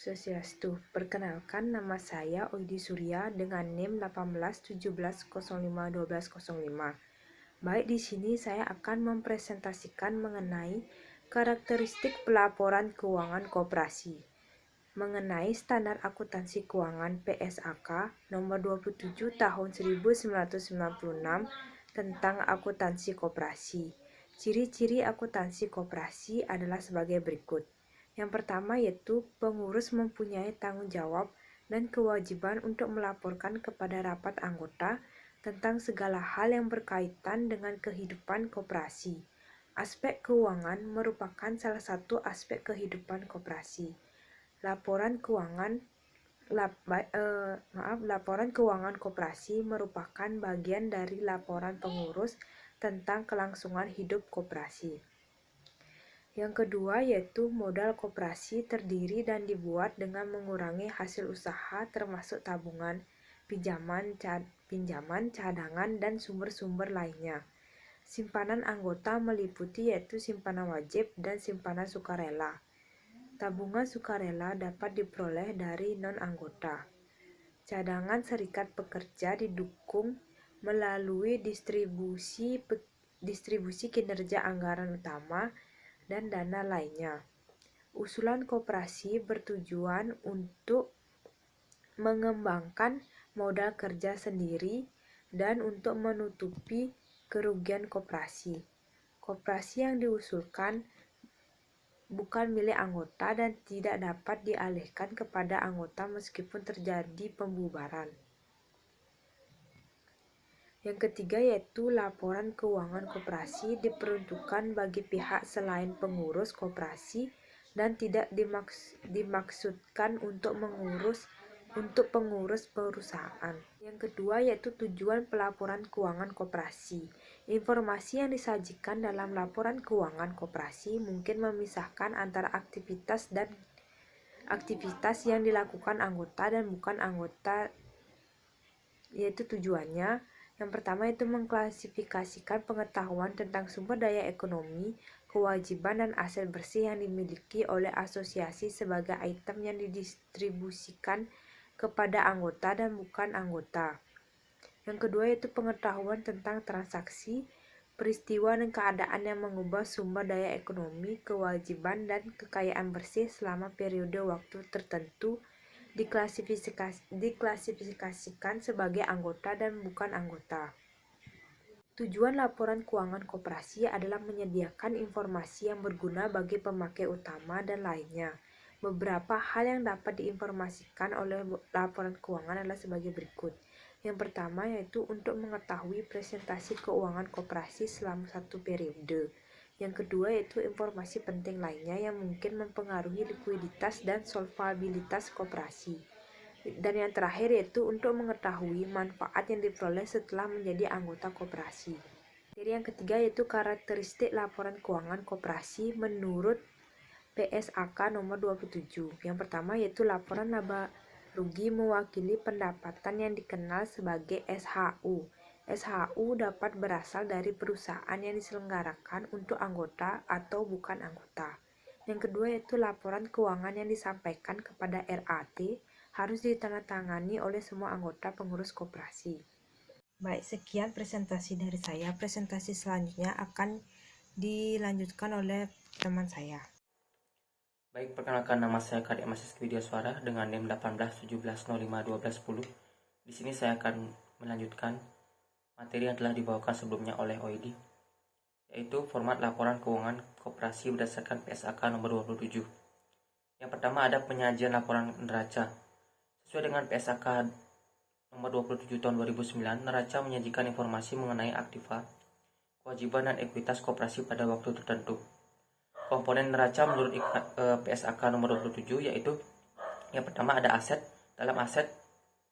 Swastiastu. Perkenalkan, nama saya Oidi Surya dengan NIM 1817051205. Baik, di sini saya akan mempresentasikan mengenai karakteristik pelaporan keuangan koperasi. Mengenai standar akuntansi keuangan PSAK nomor 27 tahun 1996 tentang akuntansi koperasi. Ciri-ciri akuntansi koperasi adalah sebagai berikut. Yang pertama yaitu pengurus mempunyai tanggung jawab dan kewajiban untuk melaporkan kepada rapat anggota tentang segala hal yang berkaitan dengan kehidupan koperasi. Aspek keuangan merupakan salah satu aspek kehidupan koperasi. Laporan keuangan koperasi merupakan bagian dari laporan pengurus tentang kelangsungan hidup koperasi. Yang kedua yaitu modal koperasi terdiri dan dibuat dengan mengurangi hasil usaha termasuk tabungan, pinjaman, cadangan, dan sumber-sumber lainnya. Simpanan anggota meliputi yaitu simpanan wajib dan simpanan sukarela. Tabungan sukarela dapat diperoleh dari non-anggota. Cadangan serikat pekerja didukung melalui distribusi kinerja anggaran utama dan dana lainnya. Usulan koperasi bertujuan untuk mengembangkan modal kerja sendiri dan untuk menutupi kerugian koperasi. Koperasi yang diusulkan bukan milik anggota dan tidak dapat dialihkan kepada anggota meskipun terjadi pembubaran. Yang ketiga yaitu laporan keuangan koperasi diperuntukkan bagi pihak selain pengurus koperasi dan tidak dimaksudkan untuk pengurus perusahaan. Yang kedua yaitu tujuan pelaporan keuangan koperasi. Informasi yang disajikan dalam laporan keuangan koperasi mungkin memisahkan antara aktivitas yang dilakukan anggota dan bukan anggota, yaitu tujuannya. Yang pertama itu mengklasifikasikan pengetahuan tentang sumber daya ekonomi, kewajiban dan aset bersih yang dimiliki oleh asosiasi sebagai item yang didistribusikan kepada anggota dan bukan anggota. Yang kedua yaitu pengetahuan tentang transaksi, peristiwa dan keadaan yang mengubah sumber daya ekonomi, kewajiban dan kekayaan bersih selama periode waktu tertentu diklasifikasikan sebagai anggota dan bukan anggota. Tujuan laporan keuangan koperasi adalah menyediakan informasi yang berguna bagi pemakai utama dan lainnya. Beberapa hal yang dapat diinformasikan oleh laporan keuangan adalah sebagai berikut. Yang pertama yaitu untuk mengetahui presentasi keuangan koperasi selama satu periode. Yang kedua yaitu informasi penting lainnya yang mungkin mempengaruhi likuiditas dan solvabilitas koperasi. Dan yang terakhir yaitu untuk mengetahui manfaat yang diperoleh setelah menjadi anggota koperasi. Jadi yang ketiga yaitu karakteristik laporan keuangan koperasi menurut PSAK nomor 27. Yang pertama yaitu laporan laba rugi mewakili pendapatan yang dikenal sebagai SHU. SHU dapat berasal dari perusahaan yang diselenggarakan untuk anggota atau bukan anggota. Yang kedua yaitu laporan keuangan yang disampaikan kepada RAT harus ditandatangani oleh semua anggota pengurus koperasi. Baik, sekian presentasi dari saya. Presentasi selanjutnya akan dilanjutkan oleh teman saya. Baik, perkenalkan nama saya Kadek Mahasiswa Video Suara dengan NIM 1817051210. Di sini saya akan melanjutkan materi yang telah dibawakan sebelumnya oleh Oidi, yaitu format laporan keuangan koperasi berdasarkan PSAK nomor 27. Yang pertama ada penyajian laporan neraca. Sesuai dengan PSAK nomor 27 tahun 2009, neraca menyajikan informasi mengenai aktiva, kewajiban dan ekuitas koperasi pada waktu tertentu. Komponen neraca menurut PSAK nomor 27 yaitu yang pertama ada aset. Dalam aset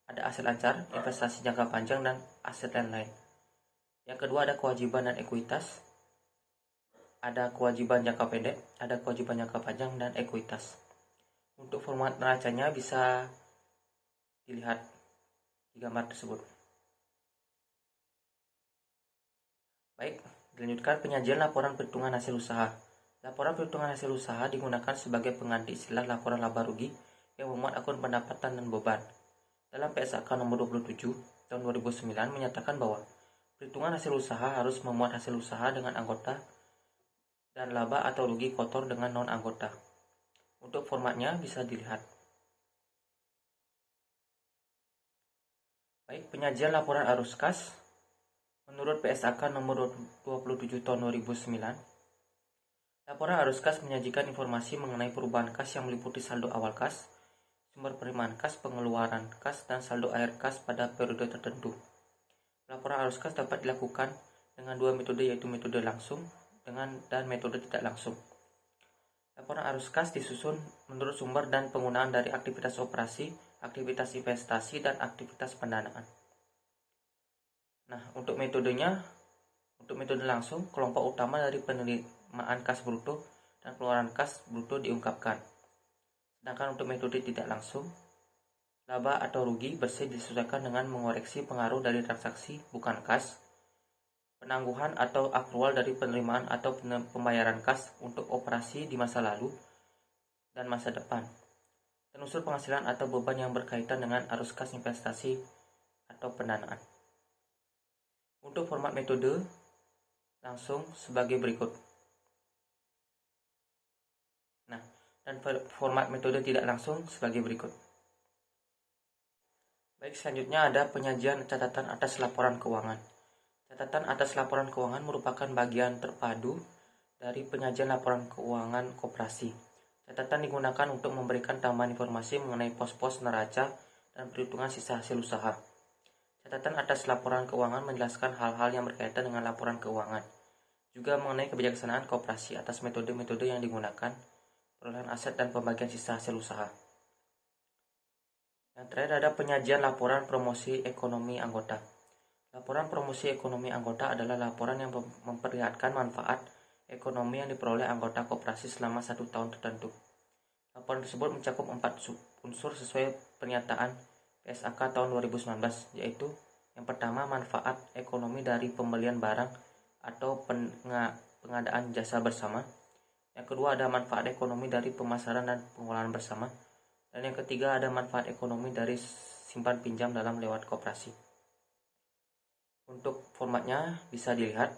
ada aset lancar, investasi jangka panjang, dan aset lain-lain. Yang kedua ada kewajiban dan ekuitas. Ada kewajiban jangka pendek, ada kewajiban jangka panjang, dan ekuitas. Untuk format neracanya bisa dilihat di gambar tersebut. Baik, dilanjutkan penyajian laporan perhitungan hasil usaha. Laporan perhitungan hasil usaha digunakan sebagai pengganti istilah laporan laba rugi yang memuat akun pendapatan dan beban. Dalam PSAK nomor 27 tahun 2009 menyatakan bahwa perhitungan hasil usaha harus memuat hasil usaha dengan anggota dan laba atau rugi kotor dengan non-anggota. Untuk formatnya bisa dilihat. Baik, penyajian laporan arus kas. Menurut PSAK nomor 27 tahun 2009, laporan arus kas menyajikan informasi mengenai perubahan kas yang meliputi saldo awal kas, sumber penerimaan kas, pengeluaran kas, dan saldo akhir kas pada periode tertentu. Laporan arus kas dapat dilakukan dengan dua metode, yaitu metode langsung dan metode tidak langsung. Laporan arus kas disusun menurut sumber dan penggunaan dari aktivitas operasi, aktivitas investasi, dan aktivitas pendanaan. Nah, untuk metode langsung, kelompok utama dari penerimaan kas bruto dan pengeluaran kas bruto diungkapkan. Sedangkan untuk metode tidak langsung, laba atau rugi bersih disesuaikan dengan mengoreksi pengaruh dari transaksi bukan kas, penangguhan atau akrual dari penerimaan atau pembayaran kas untuk operasi di masa lalu dan masa depan, dan unsur penghasilan atau beban yang berkaitan dengan arus kas investasi atau pendanaan. Untuk format metode langsung sebagai berikut. Nah, dan format metode tidak langsung sebagai berikut. Baik, selanjutnya ada penyajian catatan atas laporan keuangan. Catatan atas laporan keuangan merupakan bagian terpadu dari penyajian laporan keuangan koperasi. Catatan digunakan untuk memberikan tambahan informasi mengenai pos-pos neraca dan perhitungan sisa hasil usaha. Catatan atas laporan keuangan menjelaskan hal-hal yang berkaitan dengan laporan keuangan, juga mengenai kebijaksanaan koperasi atas metode-metode yang digunakan, perolehan aset, dan pembagian sisa hasil usaha. Yang terakhir ada penyajian laporan promosi ekonomi anggota. Laporan promosi ekonomi anggota adalah laporan yang memperlihatkan manfaat ekonomi yang diperoleh anggota koperasi selama 1 tahun tertentu. Laporan tersebut mencakup 4 unsur sesuai pernyataan PSAK tahun 2019, yaitu yang pertama, manfaat ekonomi dari pembelian barang atau pengadaan jasa bersama. Yang kedua, ada manfaat ekonomi dari pemasaran dan pengelolaan bersama. Dan yang ketiga, ada manfaat ekonomi dari simpan pinjam dalam lewat koperasi. Untuk formatnya bisa dilihat.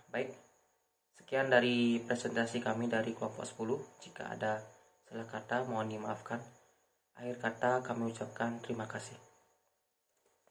Baik, sekian dari presentasi kami dari kelompok 10. Jika ada salah kata mohon dimaafkan. Akhir kata kami ucapkan terima kasih.